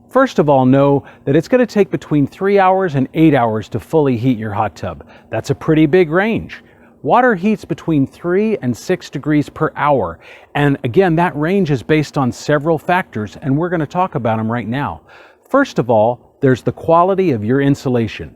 First of all, know that it's going to take between 3 hours and 8 hours to fully heat your hot tub. That's a pretty big range. Water heats between 3 and 6 degrees per hour. And again, that range is based on several factors, and we're going to talk about them right now. First of all, there's the quality of your insulation.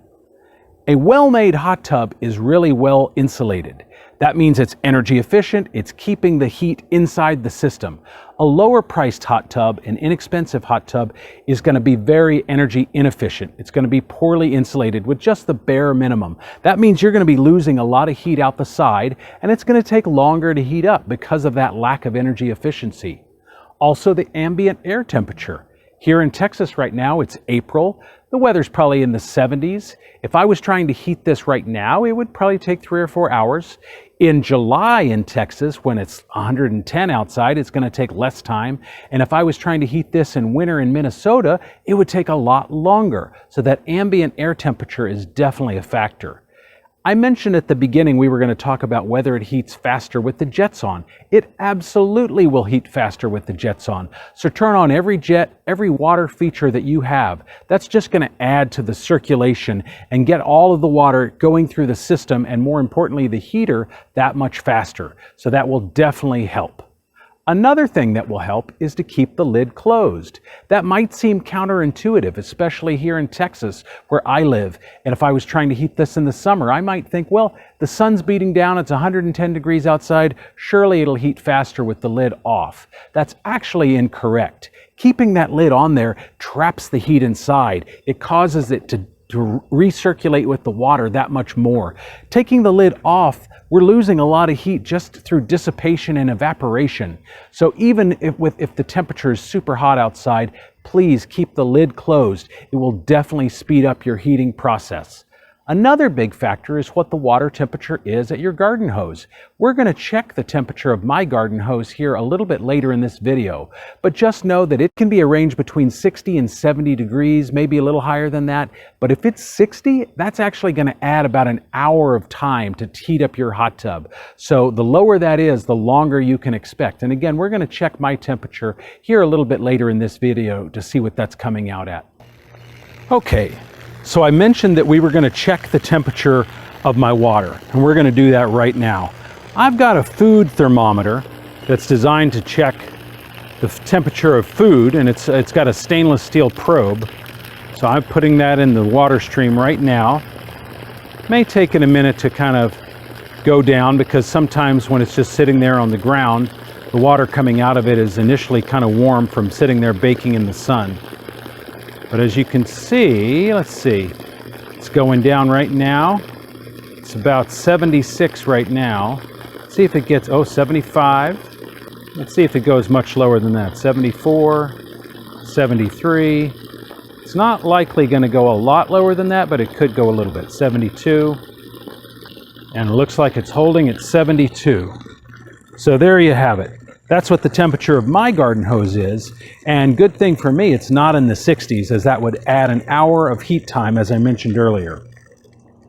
A well-made hot tub is really well insulated. That means it's energy efficient, it's keeping the heat inside the system. A lower priced hot tub, an inexpensive hot tub, is going to be very energy inefficient. It's going to be poorly insulated with just the bare minimum. That means you're going to be losing a lot of heat out the side, and it's going to take longer to heat up because of that lack of energy efficiency. Also, the ambient air temperature. Here in Texas right now, it's April. The weather's probably in the 70s. If I was trying to heat this right now, it would probably take 3 or 4 hours. In July in Texas, when it's 110 outside, it's going to take less time. And if I was trying to heat this in winter in Minnesota, it would take a lot longer. So that ambient air temperature is definitely a factor. I mentioned at the beginning we were going to talk about whether it heats faster with the jets on. It absolutely will heat faster with the jets on. So turn on every jet, every water feature that you have. That's just going to add to the circulation and get all of the water going through the system, and more importantly, the heater, that much faster. So that will definitely help. Another thing that will help is to keep the lid closed. That might seem counterintuitive, especially here in Texas where I live. And if I was trying to heat this in the summer, I might think, well, the sun's beating down, it's 110 degrees outside, surely it'll heat faster with the lid off. That's actually incorrect. Keeping that lid on there traps the heat inside. It causes it to recirculate with the water that much more. Taking the lid off, we're losing a lot of heat just through dissipation and evaporation. So even if the temperature is super hot outside, please keep the lid closed. It will definitely speed up your heating process. Another big factor is what the water temperature is at your garden hose. We're going to check the temperature of my garden hose here a little bit later in this video, but just know that it can be a range between 60 and 70 degrees, maybe a little higher than that. But if it's 60, that's actually going to add about an hour of time to heat up your hot tub. So the lower that is, the longer you can expect. And again, we're going to check my temperature here a little bit later in this video to see what that's coming out at. Okay. So I mentioned that we were going to check the temperature of my water, and we're going to do that right now. I've got a food thermometer that's designed to check the temperature of food, and it's got a stainless steel probe. So I'm putting that in the water stream right now. It may take it a minute to kind of go down, because sometimes when it's just sitting there on the ground, the water coming out of it is initially kind of warm from sitting there baking in the sun. But as you can see, let's see, it's going down right now. It's about 76 right now. Let's see if it gets, 75. Let's see if it goes much lower than that. 74, 73. It's not likely going to go a lot lower than that, but it could go a little bit. 72. And it looks like it's holding at 72. So there you have it. That's what the temperature of my garden hose is, and good thing for me it's not in the 60s, as that would add an hour of heat time, as I mentioned earlier.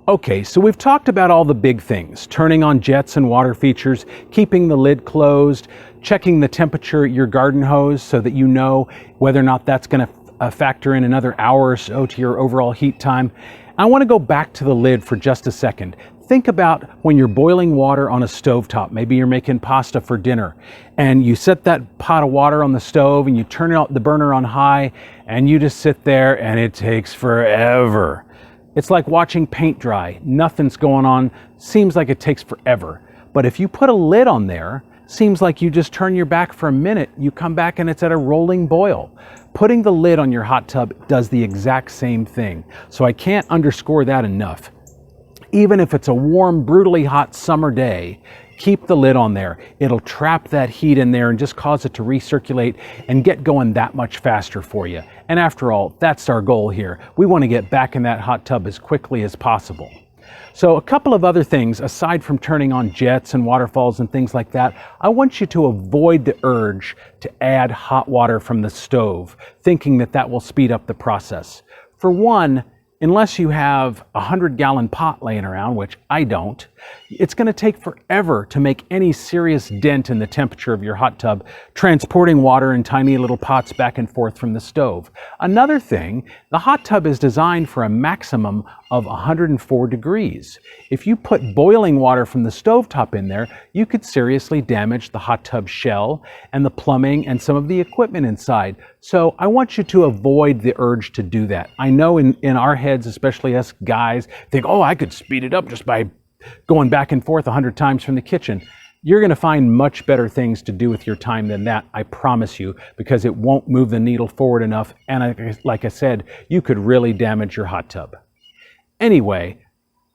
Okay, so we've talked about all the big things: turning on jets and water features, keeping the lid closed, checking the temperature at your garden hose so that you know whether or not that's going to factor in another hour or so to your overall heat time. I want to go back to the lid for just a second. Think about when you're boiling water on a stovetop. Maybe you're making pasta for dinner, and you set that pot of water on the stove and you turn out the burner on high, and you just sit there and it takes forever. It's like watching paint dry. Nothing's going on. Seems like it takes forever. But if you put a lid on there, seems like you just turn your back for a minute, you come back and it's at a rolling boil. Putting the lid on your hot tub does the exact same thing. So I can't underscore that enough. Even if it's a warm, brutally hot summer day, keep the lid on there. It'll trap that heat in there and just cause it to recirculate and get going that much faster for you. And after all, that's our goal here. We want to get back in that hot tub as quickly as possible. So a couple of other things, aside from turning on jets and waterfalls and things like that, I want you to avoid the urge to add hot water from the stove, thinking that that will speed up the process. For one, unless you have a 100-gallon pot laying around, which I don't, It's going to take forever to make any serious dent in the temperature of your hot tub, transporting water in tiny little pots back and forth from the stove. Another thing, the hot tub is designed for a maximum of 104 degrees. If you put boiling water from the stovetop in there, you could seriously damage the hot tub shell and the plumbing and some of the equipment inside. So I want you to avoid the urge to do that. I know in our heads, especially us guys, think, oh, I could speed it up just by going back and forth 100 times from the kitchen. You're going to find much better things to do with your time than that, I promise you, because it won't move the needle forward enough. And like I said, you could really damage your hot tub. Anyway,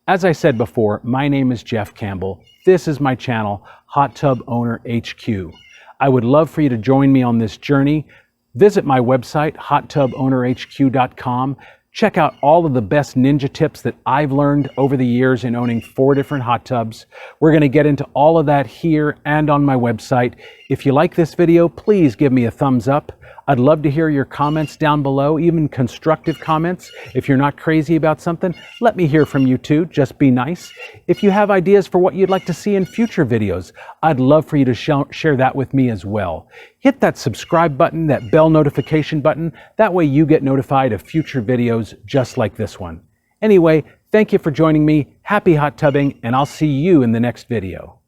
as I said before, my name is Jeff Campbell. This is my channel, Hot Tub Owner HQ. I would love for you to join me on this journey. Visit my website, hottubownerhq.com. Check out all of the best ninja tips that I've learned over the years in owning 4 different hot tubs. We're going to get into all of that here and on my website. If you like this video, please give me a thumbs up. I'd love to hear your comments down below, even constructive comments. If you're not crazy about something, let me hear from you too. Just be nice. If you have ideas for what you'd like to see in future videos, I'd love for you to share that with me as well. Hit that subscribe button, that bell notification button. That way you get notified of future videos just like this one. Anyway, thank you for joining me. Happy hot tubbing, and I'll see you in the next video.